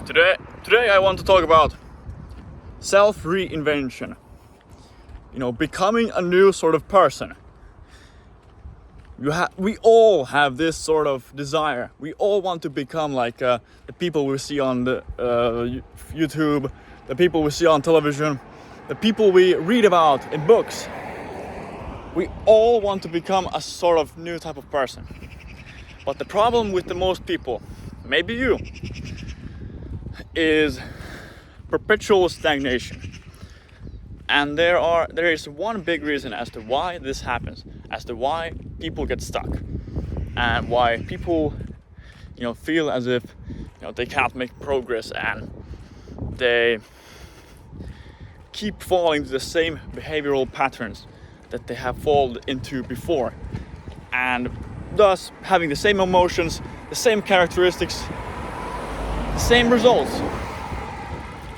Today I want to talk about self-reinvention. You know, becoming a new sort of person. We all have this sort of desire. We all want to become like the people we see on the YouTube, the people we see on television, the people we read about in books. We all want to become a sort of new type of person. But the problem with the most people, maybe you, is perpetual stagnation. And there is one big reason as to why this happens, as to why people get stuck, and why people, feel as if, they can't make progress, and they keep falling to the same behavioral patterns that they have fallen into before, and thus having the same emotions, the same characteristics, the same results.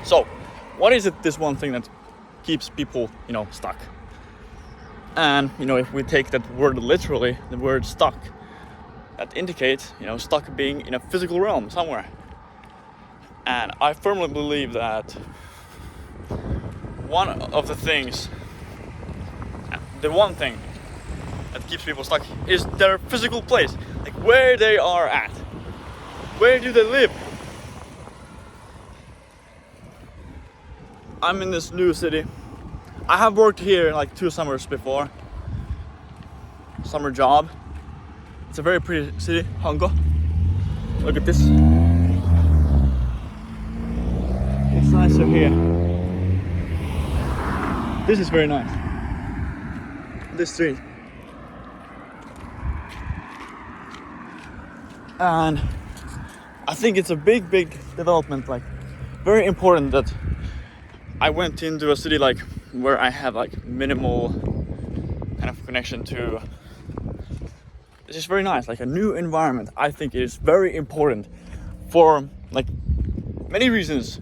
So, what is it, this one thing that keeps people, stuck? And, if we take that word literally, the word stuck, that indicates, stuck being in a physical realm somewhere. And I firmly believe that one thing that keeps people stuck is their physical place, like where they are at. Where do they live? I'm in this new city. I have worked here like 2 summers before. Summer job. It's a very pretty city, Hanko. Look at this. It's nicer here. This is very nice. This street. And I think it's a big development, like very important that I went into a city like where I have like minimal kind of connection to. It's just very nice, like a new environment. I think it is very important for like many reasons.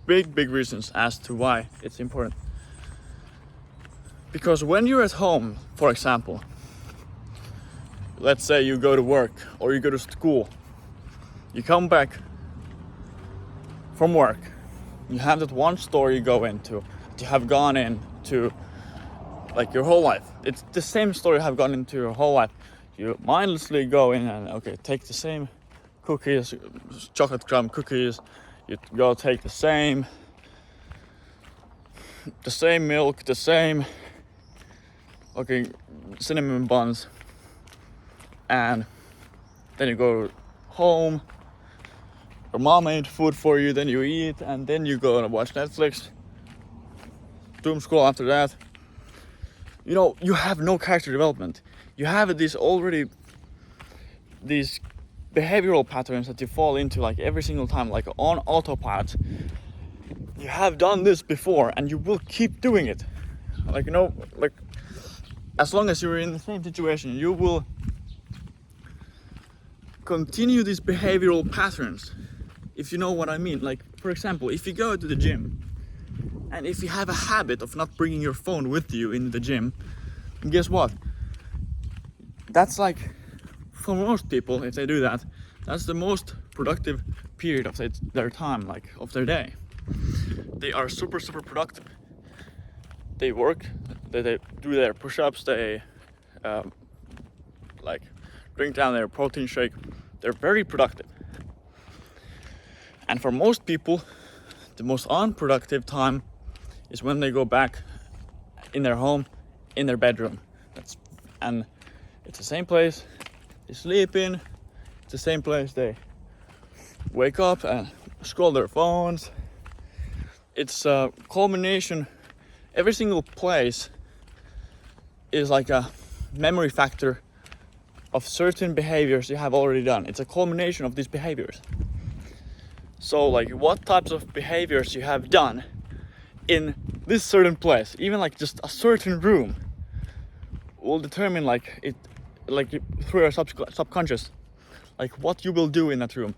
Big reasons as to why it's important. Because when you're at home, for example, let's say you go to work or you go to school, you come back from work, you have that one store you go into, that you have gone into like your whole life. It's the same store you have gone into your whole life. You mindlessly go in and take the same cookies, chocolate crumb cookies, you go take the same milk, the same cinnamon buns, and then you go home. Your mom made food for you, then you eat, and then you go and watch Netflix. Doom scroll after that. You have no character development. You have these behavioral patterns that you fall into like every single time, like on autopilot. You have done this before, and you will keep doing it. As long as you're in the same situation, you will continue these behavioral patterns. If you know what I mean. Like, for example, if you go to the gym, and if you have a habit of not bringing your phone with you in the gym, guess what? That's like, for most people, if they do that, that's the most productive period of their time, like of their day. They are super productive. They work, they do their push-ups, they drink down their protein shake. They're very productive. And for most people, the most unproductive time is when they go back in their home, in their bedroom. And it's the same place they sleep in. It's the same place they wake up and scroll their phones. It's a culmination. Every single place is like a memory factor of certain behaviors you have already done. It's a culmination of these behaviors. So like what types of behaviors you have done in this certain place, even like just a certain room, will determine through your subconscious, like what you will do in that room.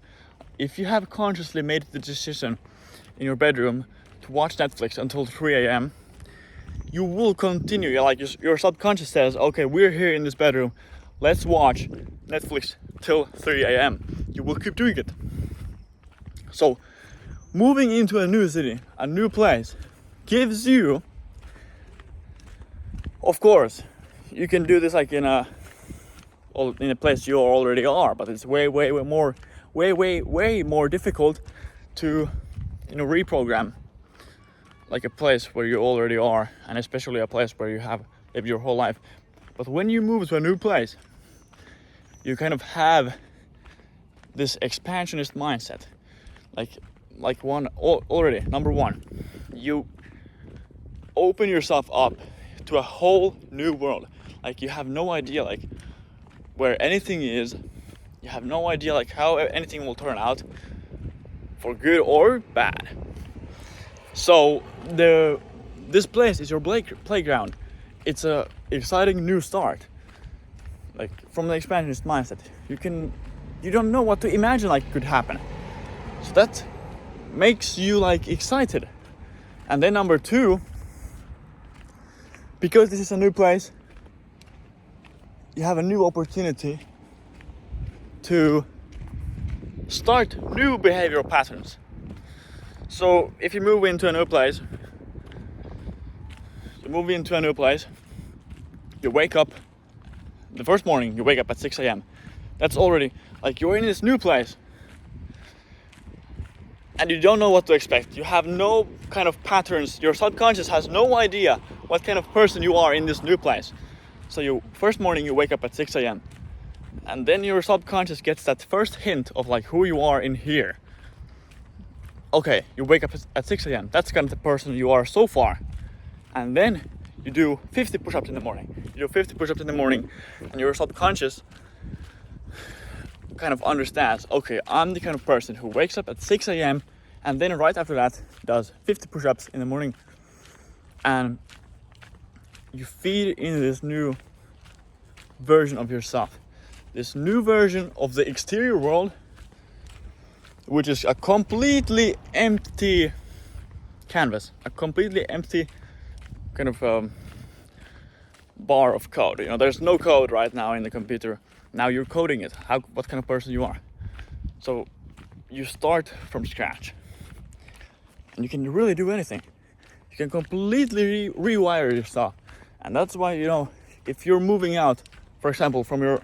If you have consciously made the decision in your bedroom to watch Netflix until 3 a.m., you will continue. Like your subconscious says, okay, we're here in this bedroom, let's watch Netflix till 3 a.m. You will keep doing it. So moving into a new city, a new place, gives you, of course, you can do this like in a place you already are, but it's way more difficult to reprogram like a place where you already are, and especially a place where you have lived your whole life. But when you move to a new place, you kind of have this expansionist mindset. Number one, you open yourself up to a whole new world. Like you have no idea like where anything is. You have no idea like how anything will turn out, for good or bad. So this place is your playground. It's a exciting new start. Like from the expansionist mindset, you don't know what to imagine like could happen. So that makes you like excited. And then number two, because this is a new place, you have a new opportunity to start new behavioral patterns. So if you move into a new place, you wake up, the first morning you wake up at 6 a.m. That's already, like you're in this new place and you don't know what to expect. You have no kind of patterns. Your subconscious has no idea what kind of person you are in this new place. So first morning you wake up at 6 a.m. and then your subconscious gets that first hint of like who you are in here. Okay, you wake up at 6 a.m. That's kind of the person you are so far. And then you do 50 push-ups in the morning. And your subconscious kind of understands, okay, I'm the kind of person who wakes up at 6 a.m. and then right after that does 50 push-ups in the morning. And you feed into this new version of yourself. This new version of the exterior world, which is a completely empty canvas, a completely empty kind of bar of code. There's no code right now in the computer. Now you're coding it, what kind of person you are. So you start from scratch. And you can really do anything. You can completely rewire yourself. And that's why, if you're moving out, for example, from your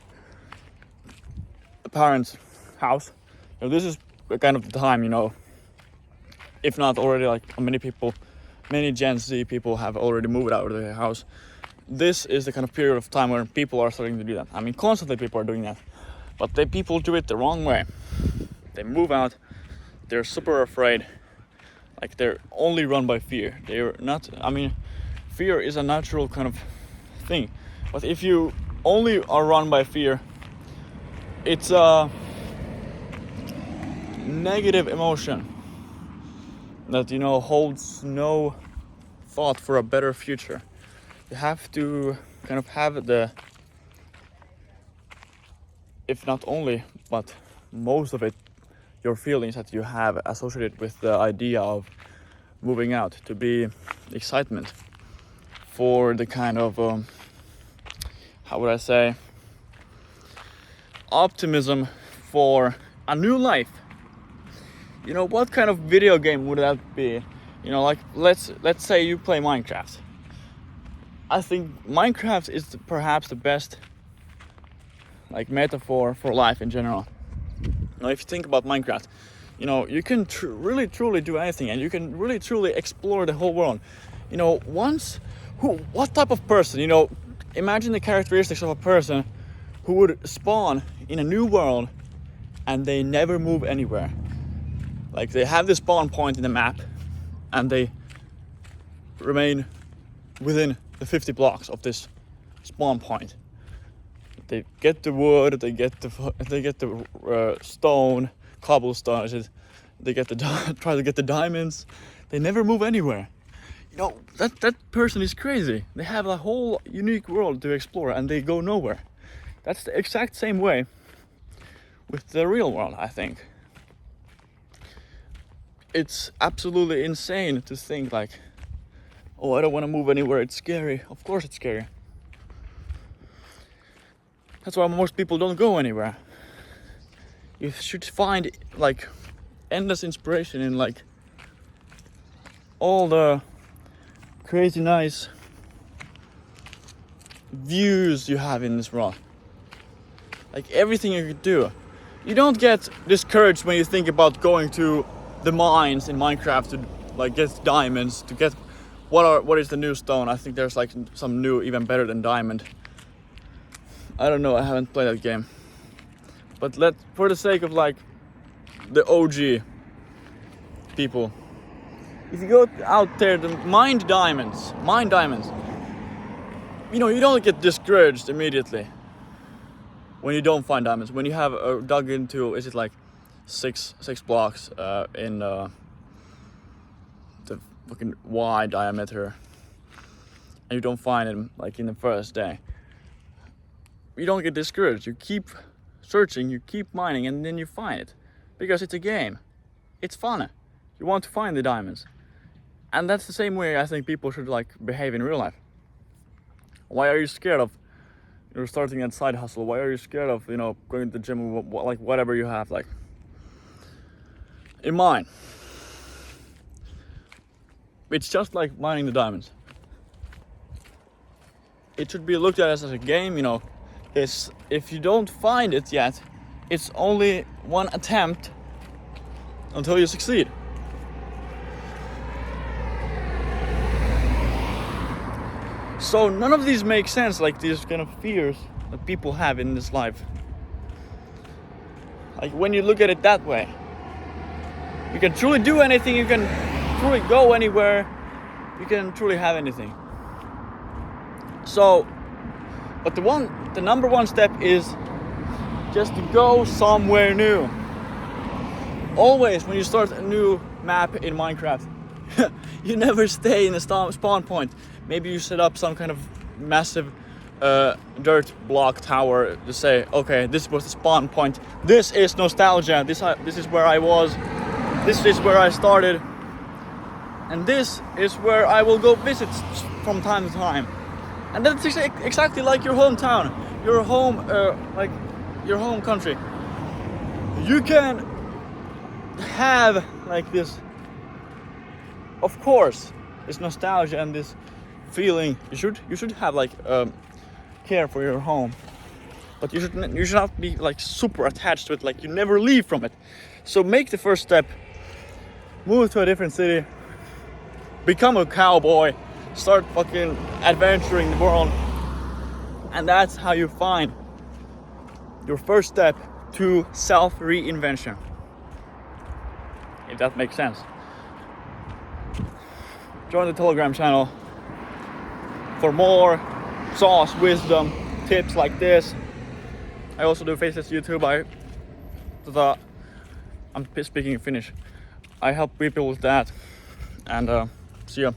parents' house, this is kind of the time, if not already, like many Gen Z people have already moved out of their house. This is the kind of period of time where people are starting to do that. I mean, constantly people are doing that, but people do it the wrong way. They move out, they're super afraid, like they're only run by fear. They're not, fear is a natural kind of thing, but if you only are run by fear, it's a negative emotion that holds no thought for a better future. You have to kind of have if not only, but most of it, your feelings that you have associated with the idea of moving out, to be excitement for the kind of how would I say, optimism for a new life. What kind of video game would that be? Like let's say you play Minecraft. I think Minecraft is perhaps the best like metaphor for life in general. Now, if you think about Minecraft, you can really truly do anything, and you can really truly explore the whole world. What type of person? Imagine the characteristics of a person who would spawn in a new world and they never move anywhere. Like they have this spawn point in the map and they remain within the 50 blocks of this spawn point. They get the wood, they get the stone, cobblestone, they try to get the diamonds. They never move anywhere. That person is crazy. They have a whole unique world to explore and they go nowhere. That's the exact same way with the real world, I think. It's absolutely insane to think like, oh, I don't want to move anywhere, it's scary. Of course it's scary. That's why most people don't go anywhere. You should find like endless inspiration in like all the crazy nice views you have in this rock. Like everything you could do. You don't get discouraged when you think about going to the mines in Minecraft to like get diamonds, to get what is the new stone. I think there's like some new even better than diamond. I don't know, I haven't played that game. But for the sake of like the OG people, if you go out there to mine diamonds, you know, you don't get discouraged immediately when you don't find diamonds. When you have dug into, is it like six blocks in the fucking Y diameter, and you don't find them like in the first day, you don't get discouraged. You keep searching, you keep mining, and then you find it, because it's a game. It's fun. You want to find the diamonds, and that's the same way I think people should like behave in real life. Why are you scared of starting a side hustle? Why are you scared of going to the gym, like whatever you have? Like in mine, it's just like mining the diamonds. It should be looked at as a game, if you don't find it yet, it's only one attempt until you succeed. So none of these make sense, like these kind of fears that people have in this life. Like when you look at it that way, you can truly do anything, you can truly go anywhere, you can truly have anything. So, but the number one step is just to go somewhere new. Always when you start a new map in Minecraft, you never stay in the spawn point. Maybe you set up some kind of massive dirt block tower to say, okay, this was the spawn point. This is nostalgia. This is where I was. This is where I started. And this is where I will go visit from time to time. And that's exactly like your hometown, your home, like your home country. You can have like this, of course, this nostalgia and this feeling. You should have like care for your home, but you should not be like super attached to it. Like you never leave from it. So make the first step. Move to a different city. Become a cowboy. Start fucking adventuring the world. And that's how you find your first step to self-reinvention. If that makes sense. Join the Telegram channel for more sauce, wisdom, tips like this. I also do Faceless YouTube. I'm speaking in Finnish. I help people with that. And see ya.